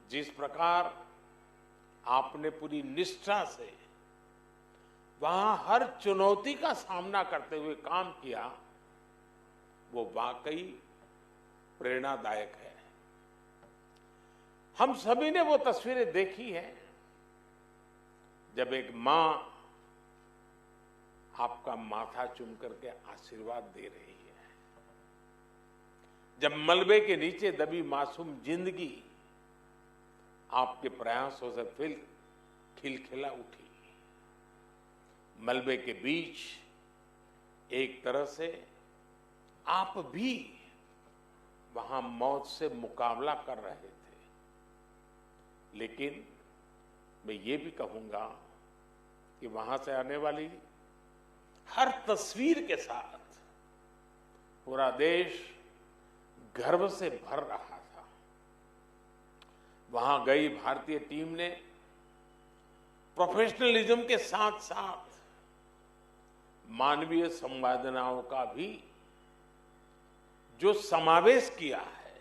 जिस प्रकार आपने पूरी निष्ठा से वहां हर चुनौती का सामना करते हुए काम किया, वो वाकई प्रेरणादायक है। हम सभी ने वो तस्वीरें देखी हैं जब एक मां आपका माथा चूम करके आशीर्वाद दे रही है, जब मलबे के नीचे दबी मासूम जिंदगी आपके प्रयासों से फिर खिलखिला उठी। मलबे के बीच एक तरह से आप भी वहां मौत से मुकाबला कर रहे थे, लेकिन मैं ये भी कहूंगा कि वहां से आने वाली हर तस्वीर के साथ पूरा देश गर्व से भर रहा था। वहां गई भारतीय टीम ने प्रोफेशनलिज्म के साथ साथ मानवीय संवेदनाओं का भी जो समावेश किया है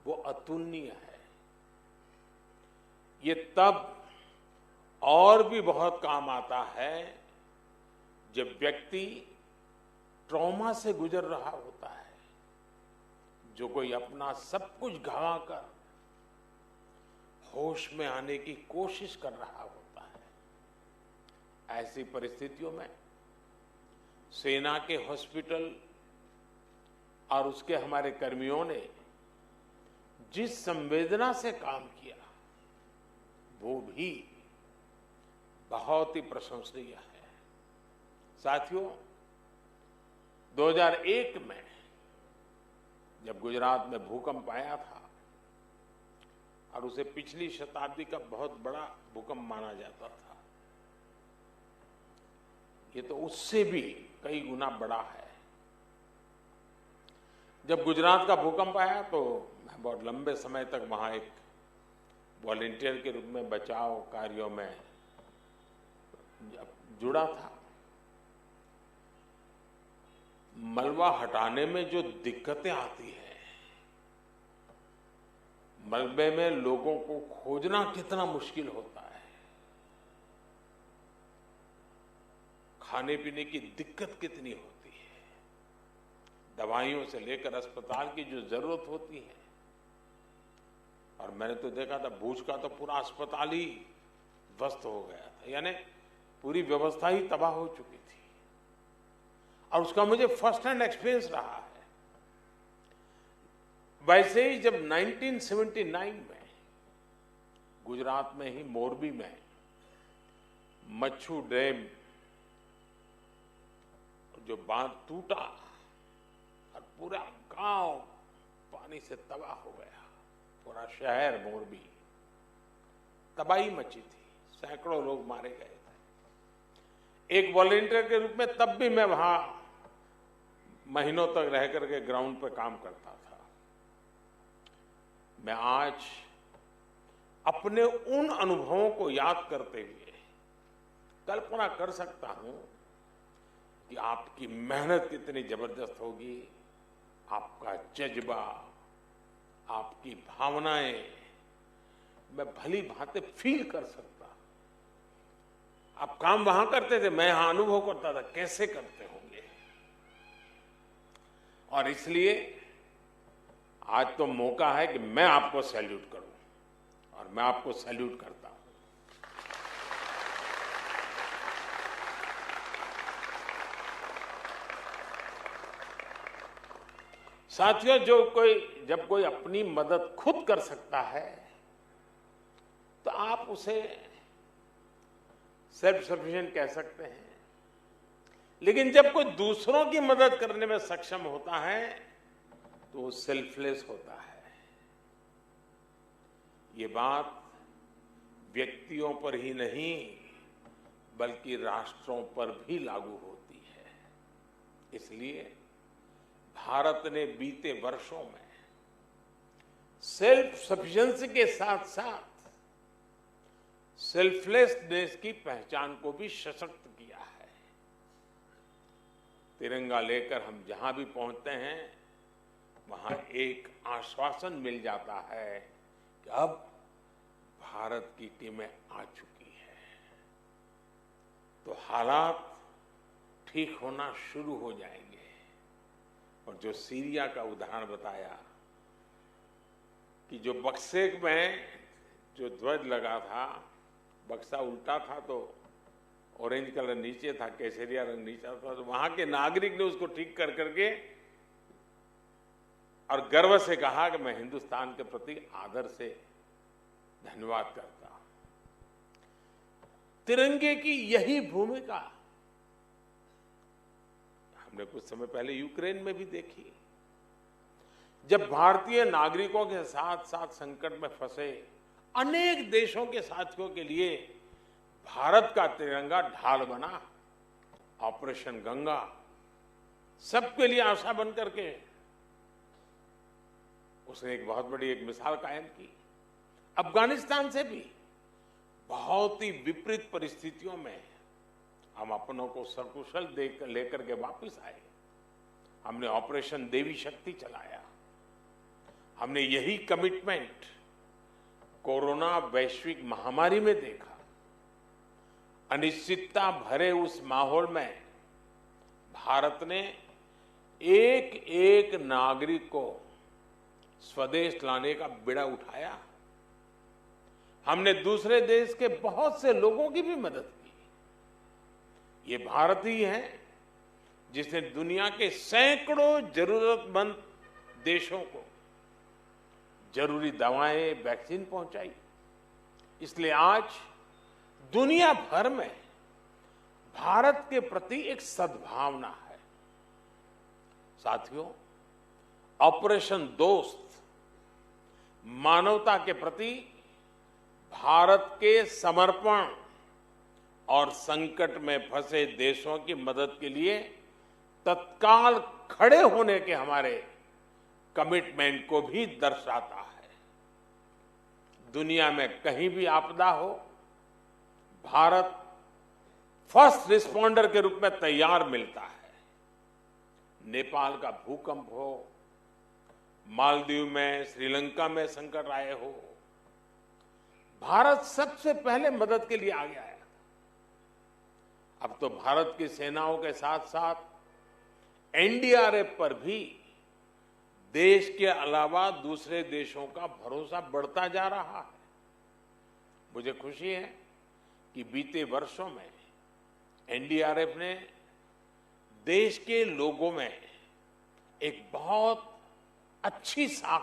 वो अतुलनीय है। ये तब और भी बहुत काम आता है जब व्यक्ति ट्रॉमा से गुजर रहा होता है, जो कोई अपना सब कुछ गंवाकर होश में आने की कोशिश कर रहा होता है। ऐसी परिस्थितियों में सेना के हॉस्पिटल और उसके हमारे कर्मियों ने जिस संवेदना से काम किया वो भी बहुत ही प्रशंसनीय है। साथियों, 2001 में जब गुजरात में भूकंप आया था और उसे पिछली शताब्दी का बहुत बड़ा भूकंप माना जाता था, ये तो उससे भी कई गुना बड़ा है। जब गुजरात का भूकंप आया तो मैं बहुत लंबे समय तक वहां एक वॉलंटियर के रूप में बचाव कार्यों में जुड़ा था। मलबा हटाने में जो दिक्कतें आती हैं, मलबे में लोगों को खोजना कितना मुश्किल होता है, खाने पीने की दिक्कत कितनी होती है, दवाइयों से लेकर अस्पताल की जो जरूरत होती है। और मैंने तो देखा था भूज का तो पूरा अस्पताल ही ध्वस्त हो गया था, यानी पूरी व्यवस्था ही तबाह हो चुकी थी। और उसका मुझे फर्स्ट हैंड एक्सपीरियंस रहा है। वैसे ही जब 1979 में गुजरात में ही मोरबी में मच्छू डैम जो बांध टूटा और पूरा गांव पानी से तबाह हो गया, पूरा शहर मोरबी तबाही मची थी, सैकड़ों लोग मारे गए थे। एक वॉलंटियर के रूप में तब भी मैं वहां महीनों तक रह करके ग्राउंड पर काम करता था। मैं आज अपने उन अनुभवों को याद करते हुए कल्पना कर सकता हूं कि आपकी मेहनत कितनी जबरदस्त होगी, आपका जज्बा, आपकी भावनाएं मैं भली भांति फील कर सकता। आप काम वहां करते थे, मैं यहां अनुभव करता था कैसे करते होंगे। और इसलिए आज तो मौका है कि मैं आपको सैल्यूट करूं और मैं आपको सैल्यूट करता हूं। साथियों, जब कोई अपनी मदद खुद कर सकता है तो आप उसे सेल्फ सफिशिएंट कह सकते हैं, लेकिन जब कोई दूसरों की मदद करने में सक्षम होता है तो वो सेल्फलेस होता है। ये बात व्यक्तियों पर ही नहीं बल्कि राष्ट्रों पर भी लागू होती है। इसलिए भारत ने बीते वर्षों में सेल्फ सफिशिएंसी के साथ साथ सेल्फलेसनेस की पहचान को भी सशक्त किया है। तिरंगा लेकर हम जहां भी पहुंचते हैं वहां एक आश्वासन मिल जाता है कि अब भारत की टीमें आ चुकी है, तो हालात ठीक होना शुरू हो जाएंगे। और जो सीरिया का उदाहरण बताया कि जो बक्से में जो ध्वज लगा था, बक्सा उल्टा था तो ऑरेंज कलर नीचे था, केसरिया रंग नीचे था, तो वहां के नागरिक ने उसको ठीक कर करके और गर्व से कहा कि मैं हिंदुस्तान के प्रति आदर से धन्यवाद करता हूं। तिरंगे की यही भूमिका हमने कुछ समय पहले यूक्रेन में भी देखी। जब भारतीय नागरिकों के साथ साथ संकट में फंसे अनेक देशों के साथियों के लिए भारत का तिरंगा ढाल बना। ऑपरेशन गंगा सबके लिए आशा बन करके उसने एक बहुत बड़ी एक मिसाल कायम की। अफगानिस्तान से भी बहुत ही विपरीत परिस्थितियों में हम अपनों को सकुशल लेकर के वापस आए। हमने ऑपरेशन देवी शक्ति चलाया। हमने यही कमिटमेंट कोरोना वैश्विक महामारी में देखा। अनिश्चितता भरे उस माहौल में भारत ने एक एक नागरिक को स्वदेश लाने का बीड़ा उठाया। हमने दूसरे देश के बहुत से लोगों की भी मदद की। ये भारत ही है जिसने दुनिया के सैकड़ों जरूरतमंद देशों को जरूरी दवाएं, वैक्सीन पहुंचाई। इसलिए आज दुनिया भर में भारत के प्रति एक सद्भावना है। साथियों, ऑपरेशन दोस्त मानवता के प्रति भारत के समर्पण और संकट में फंसे देशों की मदद के लिए तत्काल खड़े होने के हमारे कमिटमेंट को भी दर्शाता है। दुनिया में कहीं भी आपदा हो, भारत फर्स्ट रिस्पॉन्डर के रूप में तैयार मिलता है। नेपाल का भूकंप हो, मालदीव में, श्रीलंका में संकट आए हो, भारत सबसे पहले मदद के लिए आगे आया था। अब तो भारत की सेनाओं के साथ साथ एनडीआरएफ पर भी देश के अलावा दूसरे देशों का भरोसा बढ़ता जा रहा है। मुझे खुशी है कि बीते वर्षों में एनडीआरएफ ने देश के लोगों में एक बहुत अच्छी साख